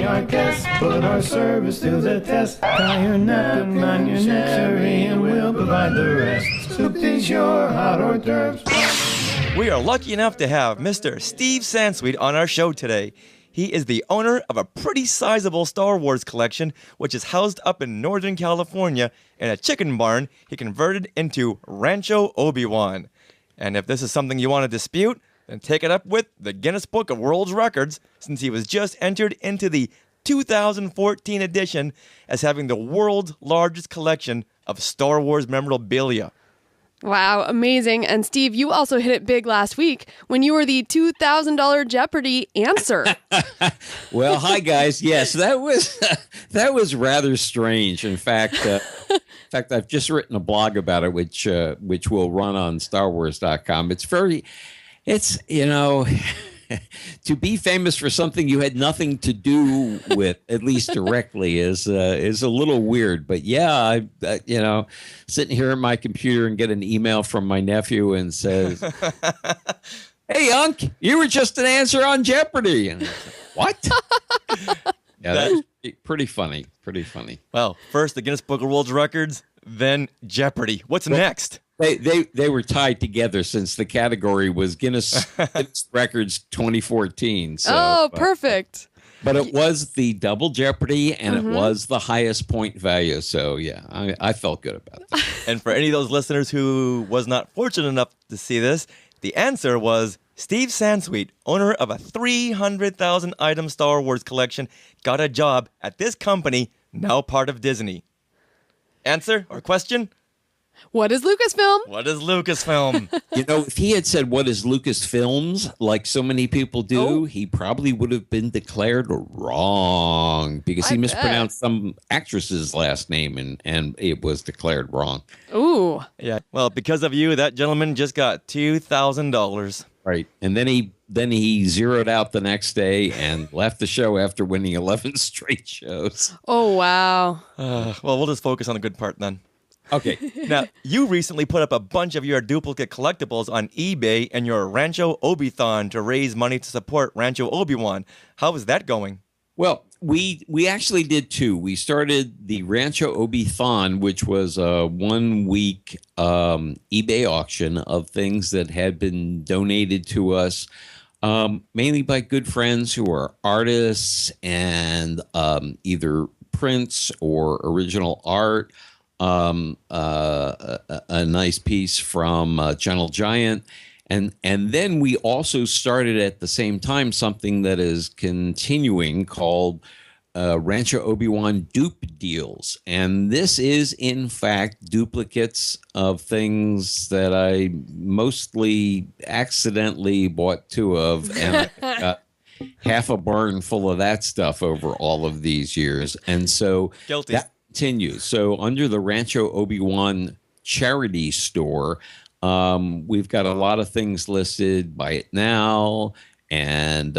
our guests. Put our service to the test. Tie your napkin on your necessary and we'll provide the rest. Soup these your hot hors d'oeuvres. We are lucky enough to have Mr. Steve Sansweet on our show today. He is the owner of a pretty sizable Star Wars collection, which is housed up in Northern California in a chicken barn he converted into Rancho Obi-Wan. And if this is something you want to dispute, then take it up with the Guinness Book of World Records, since he was just entered into the 2014 edition as having the world's largest collection of Star Wars memorabilia. Wow, amazing. And Steve, you also hit it big last week when you were the $2,000 Jeopardy answer. Well, hi guys. Yes, that was rather strange. In fact, I've just written a blog about it, which will run on StarWars.com. It's to be famous for something you had nothing to do with, at least directly, is a little weird. But yeah, sitting here at my computer and get an email from my nephew and says, "Hey, Unc, you were just an answer on Jeopardy!" And I was like, what? Yeah, that's pretty funny. Pretty funny. Well, first the Guinness Book of World Records, then Jeopardy. What's next? They were tied together since the category was Guinness Records 2014. So, perfect. But it was the double Jeopardy, and it was the highest point value. So, yeah, I felt good about it. And for any of those listeners who was not fortunate enough to see this, the answer was Steve Sansweet, owner of a 300,000-item Star Wars collection, got a job at this company, now part of Disney. Answer or question? What is Lucasfilm? What is Lucasfilm? If he had said, what is Lucasfilms, like so many people do, he probably would have been declared wrong because he mispronounced some actress's last name and it was declared wrong. Ooh. Yeah. Well, because of you, that gentleman just got $2,000. Right. And then he zeroed out the next day and left the show after winning 11 straight shows. Oh, wow. Well, we'll just focus on the good part then. Okay. Now, you recently put up a bunch of your duplicate collectibles on eBay and your Rancho Obi-thon to raise money to support Rancho Obi-Wan. How is that going? Well, we actually did two. We started the Rancho Obi-thon, which was a 1-week eBay auction of things that had been donated to us, mainly by good friends who are artists and either prints or original art. A nice piece from Gentle Giant. And then we also started at the same time something that is continuing called Rancho Obi-Wan dupe deals. And this is, in fact, duplicates of things that I mostly accidentally bought two of. And I got half a barn full of that stuff over all of these years. And so Guilty. That continues. So under the Rancho Obi-Wan charity store, we've got a lot of things listed, buy it now, and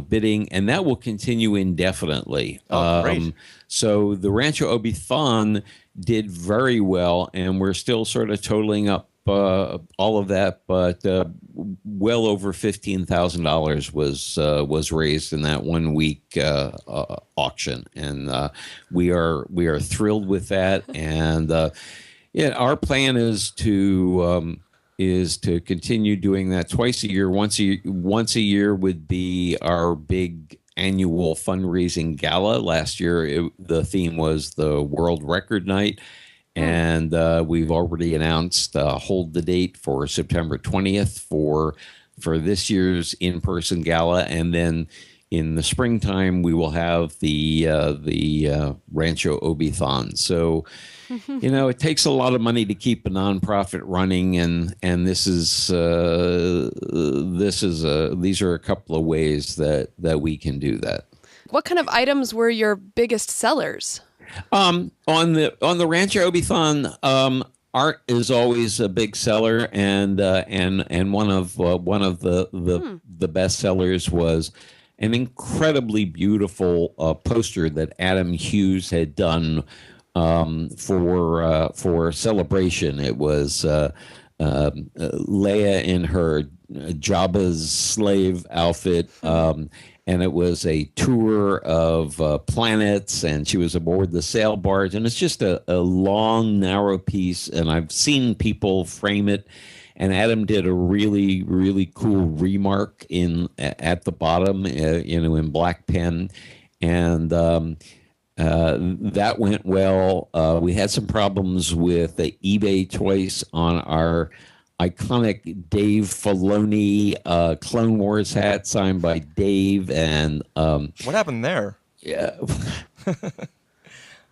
bidding, and that will continue indefinitely. Great. So the Rancho Obi-thon did very well, and we're still sort of totaling up all of that, but well over $15,000 was raised in that 1 week auction, and we are thrilled with that. And our plan is to continue doing that twice a year. Once a year would be our big annual fundraising gala. Last year, the theme was the World Record Night. And we've already announced hold the date for September 20th for this year's in-person gala, and then in the springtime we will have the Rancho Obi-thon. So, it takes a lot of money to keep a nonprofit running, and these are a couple of ways that we can do that. What kind of items were your biggest sellers? On the Rancho Obi-thon, art is always a big seller, and one of the best sellers was an incredibly beautiful poster that Adam Hughes had done for Celebration. It was Leia in her Jabba's slave outfit. And it was a tour of planets, and she was aboard the sail barge. And it's just a long, narrow piece. And I've seen people frame it. And Adam did a really, really cool remark at the bottom, in black pen. And that went well. We had some problems with the eBay choice on our iconic Dave Filoni Clone Wars hat signed by Dave. And what happened there? Yeah.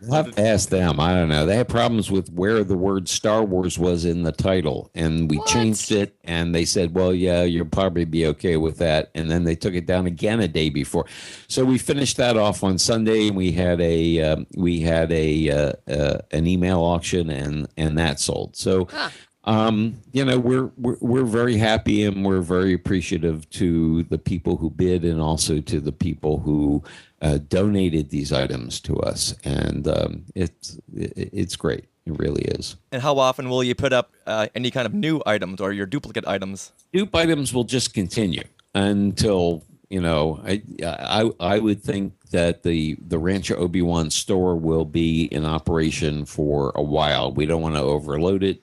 We'll have to ask them. I don't know. They had problems with where the word Star Wars was in the title, and we changed it, and they said, well, yeah, you'll probably be okay with that. And then they took it down again a day before. So we finished that off on Sunday, and we had an email auction, and that sold. So we're very happy, and we're very appreciative to the people who bid, and also to the people who donated these items to us, and it's great. It really is. And how often will you put up any kind of new items or your duplicate items? Dupe items will just continue until I would think that the Rancho Obi-Wan store will be in operation for a while. We don't want to overload it.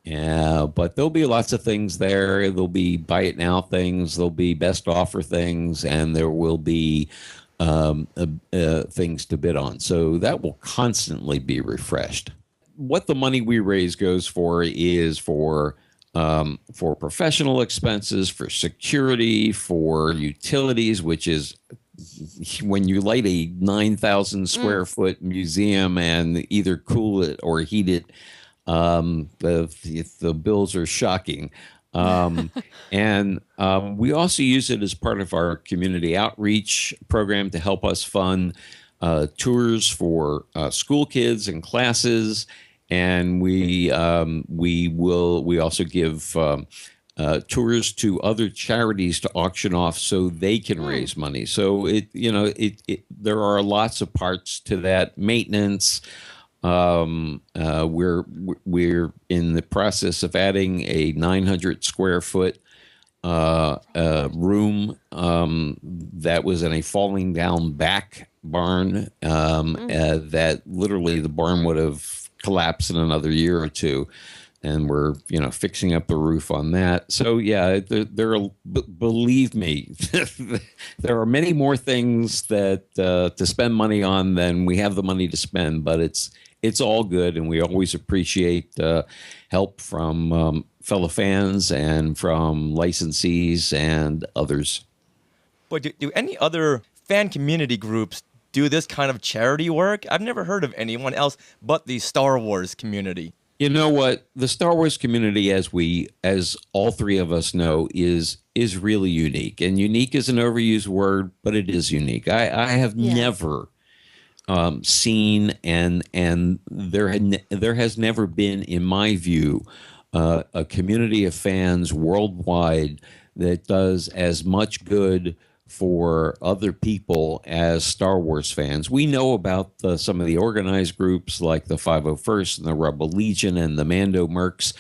But there'll be lots of things there. There'll be buy it now things. There'll be best offer things, and there will be things to bid on. So that will constantly be refreshed. What the money we raise goes for is for professional expenses, for security, for utilities, which is when you light a 9,000 square foot museum and either cool it or heat it. The bills are shocking. And we also use it as part of our community outreach program to help us fund tours for school kids and classes. And we also give tours to other charities to auction off so they can raise money. So there are lots of parts to that. Maintenance. We're in the process of adding a 900 square foot room that was in a falling down back barn that literally the barn would have collapsed in another year or two. And we're, fixing up the roof on that. So yeah, believe me, there are many more things that to spend money on than we have the money to spend. But it's all good, and we always appreciate help from fellow fans and from licensees and others. But do any other fan community groups do this kind of charity work? I've never heard of anyone else but the Star Wars community. You know what? The Star Wars community, as all three of us know, is really unique. And unique is an overused word, but it is unique. I have never seen, and there has never been, in my view, a community of fans worldwide that does as much good for other people as Star Wars fans. We know about some of the organized groups like the 501st and the Rebel Legion and the Mando Mercs,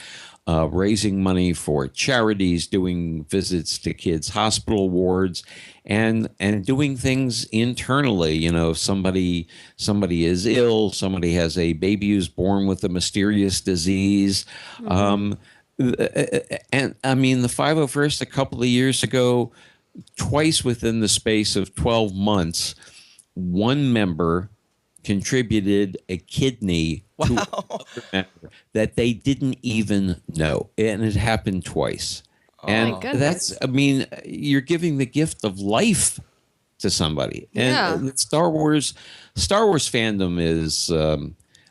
raising money for charities, doing visits to kids' hospital wards, and doing things internally. If somebody is ill, somebody has a baby who's born with a mysterious disease. And I mean, the 501st a couple of years ago, twice within the space of 12 months, one member contributed a kidney to another member that they didn't even know. And it happened twice. And you're giving the gift of life to somebody. And Star Wars fandom is,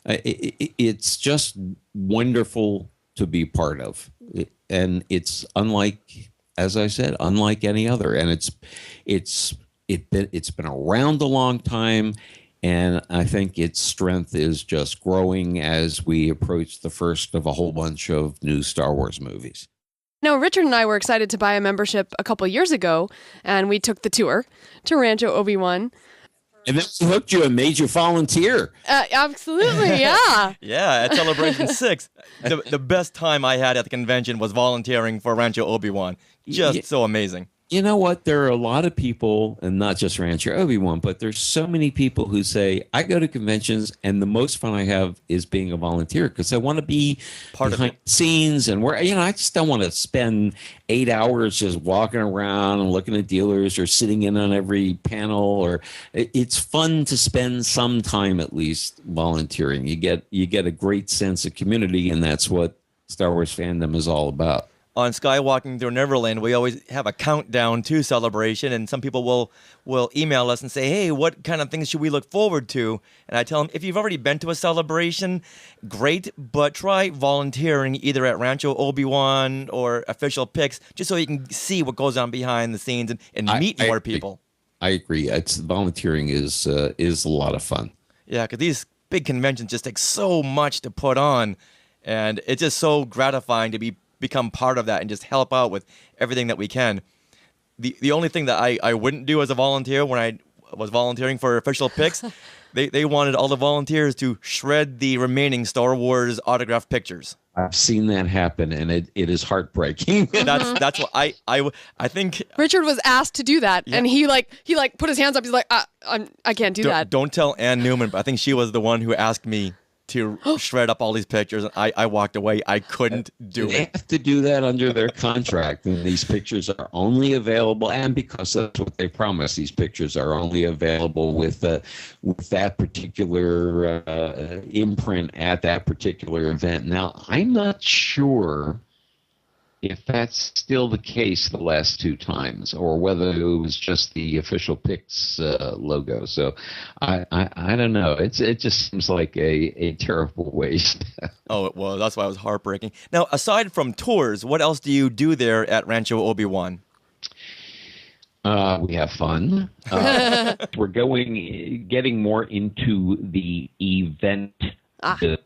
it's just wonderful to be part of. And it's unlike, as I said, unlike any other. And it's been around a long time. And I think its strength is just growing as we approach the first of a whole bunch of new Star Wars movies. Now, Richard and I were excited to buy a membership a couple years ago, and we took the tour to Rancho Obi-Wan. And then we hooked you and made you volunteer. Absolutely, yeah. Yeah, at Celebration 6, the best time I had at the convention was volunteering for Rancho Obi-Wan. Just so amazing. You know what? There are a lot of people, and not just Rancher Obi-Wan, but there's so many people who say, I go to conventions and the most fun I have is being a volunteer because I want to be Part of behind the scenes and where, I just don't want to spend 8 hours just walking around and looking at dealers or sitting in on every panel. Or it's fun to spend some time at least volunteering. You get a great sense of community, and that's what Star Wars fandom is all about. On Skywalking Through Neverland, we always have a countdown to Celebration, and some people will email us and say, hey, what kind of things should we look forward to? And I tell them, if you've already been to a celebration, great, but try volunteering either at Rancho Obi-Wan or Official Picks, just so you can see what goes on behind the scenes and meet more people. I agree. Volunteering is a lot of fun. Yeah, because these big conventions just take so much to put on, and it's just so gratifying to become part of that and just help out with everything that we can. The only thing that I wouldn't do as a volunteer when I was volunteering for Official Picks, they wanted all the volunteers to shred the remaining Star Wars autographed pictures. I've seen that happen, and it is heartbreaking. That's what I think. Richard was asked to do that, and he put his hands up. He's like, I can't do that. Don't tell Ann Newman, but I think she was the one who asked me to shred up all these pictures. I walked away. I couldn't do They it. have to do that under their contract, and these pictures are only available, and because that's what they promised, these pictures are only available with that particular imprint at that particular event. Now, I'm not sure if that's still the case the last two times, or whether it was just the Official Picks logo. So I don't know. It just seems like a terrible waste. Oh, it was. That's why it was heartbreaking. Now, aside from tours, what else do you do there at Rancho Obi-Wan? We have fun. We're getting more into the event business.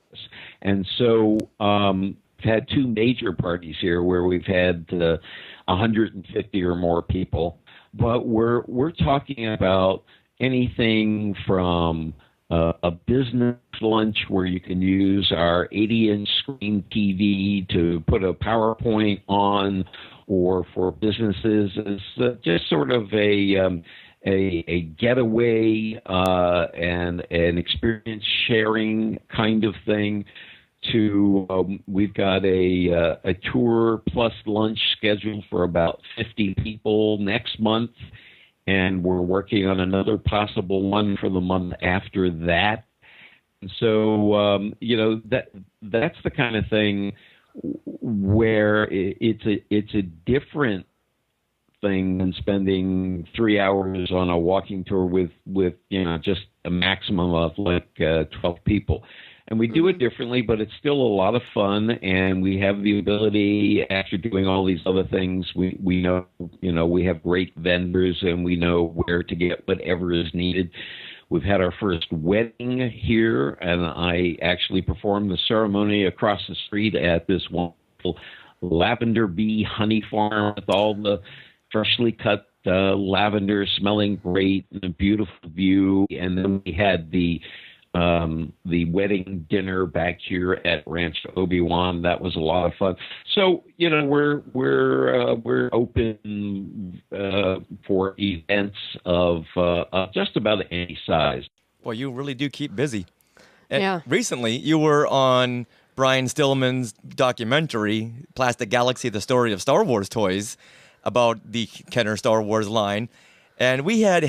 And so we've had two major parties here where we've had 150 or more people, but we're talking about anything from a business lunch where you can use our 80-inch screen TV to put a PowerPoint on, or for businesses as just sort of a getaway and an experience sharing kind of thing, to we've got a tour plus lunch scheduled for about 50 people next month, and we're working on another possible one for the month after that. And so that's the kind of thing where it's a different thing than spending 3 hours on a walking tour with just a maximum of 12 people. And we do it differently, but it's still a lot of fun, and we have the ability, after doing all these other things, we know we have great vendors, and we know where to get whatever is needed. We've had our first wedding here, and I actually performed the ceremony across the street at this wonderful lavender bee honey farm with all the freshly cut lavender smelling great and a beautiful view. And then we had the wedding dinner back here at Rancho Obi-Wan. That was a lot of fun. So we're open for events of just about any size. Well, you really do keep busy. And Yeah. recently, you were on Brian Stillman's documentary, Plastic Galaxy: The Story of Star Wars Toys, about the Kenner Star Wars line. And we had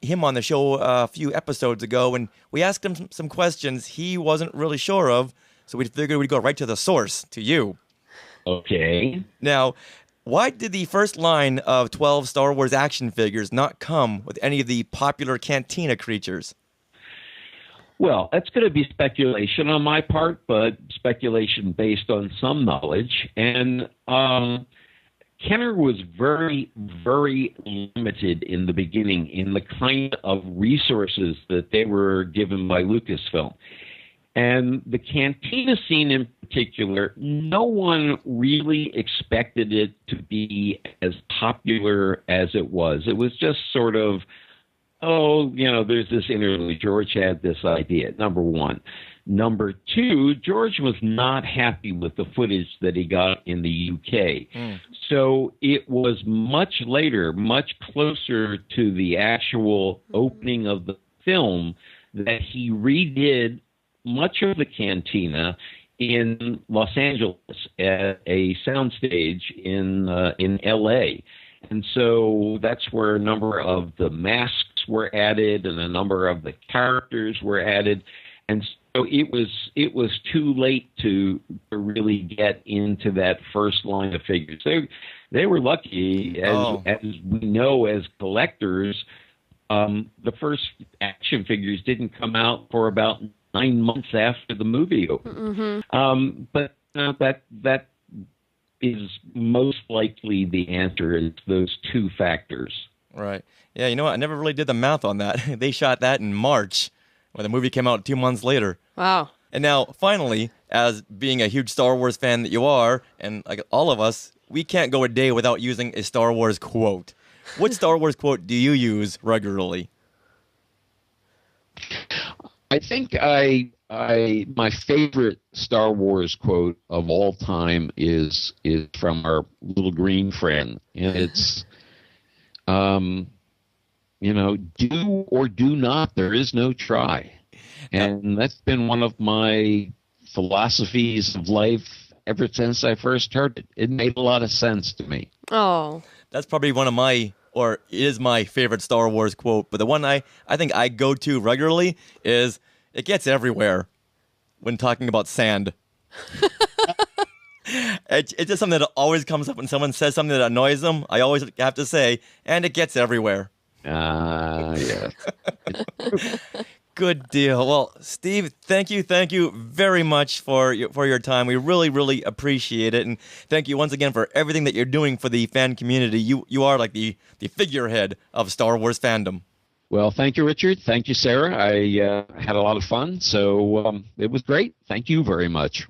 him on the show a few episodes ago, and we asked him some questions he wasn't really sure of, so we figured we'd go right to the source, to you. Okay. Now, why did the first line of 12 Star Wars action figures not come with any of the popular Cantina creatures? Well, that's going to be speculation on my part, but speculation based on some knowledge. And Kenner was very, very limited in the beginning in the kind of resources that they were given by Lucasfilm. And the Cantina scene in particular, no one really expected it to be as popular as it was. It was just sort of oh, there's this interlude. George had this idea, number one. Number two, George was not happy with the footage that he got in the UK. So it was much later, much closer to the actual opening of the film, that he redid much of the cantina in Los Angeles at a soundstage in L.A. And so that's where a number of the masks were added and a number of the characters were added. And so it was too late to really get into that first line of figures. They were lucky, as we know as collectors. The first action figures didn't come out for about 9 months after the movie opened. But that is most likely the answer, is those two factors. Right. Yeah, you know what? I never really did the math on that. They shot that in March, when the movie came out 2 months later. Wow. And now, finally, as being a huge Star Wars fan that you are, and like all of us, we can't go a day without using a Star Wars quote. What Star Wars quote do you use regularly? I think my favorite Star Wars quote of all time is from our little green friend, and it's, do or do not, there is no try. And that's been one of my philosophies of life ever since I first heard it. It made a lot of sense to me. Oh. That's probably one of is my favorite Star Wars quote, but the one I think I go to regularly is, it gets everywhere when talking about sand. It's just something that always comes up when someone says something that annoys them. I always have to say, and it gets everywhere. Yeah. Good deal. Well, Steve, thank you very much for your time. We really, really appreciate it, and thank you once again for everything that you're doing for the fan community. You are like the figurehead of Star Wars fandom. Well, thank you, Richard. Thank you, Sarah. I had a lot of fun, so it was great. Thank you very much.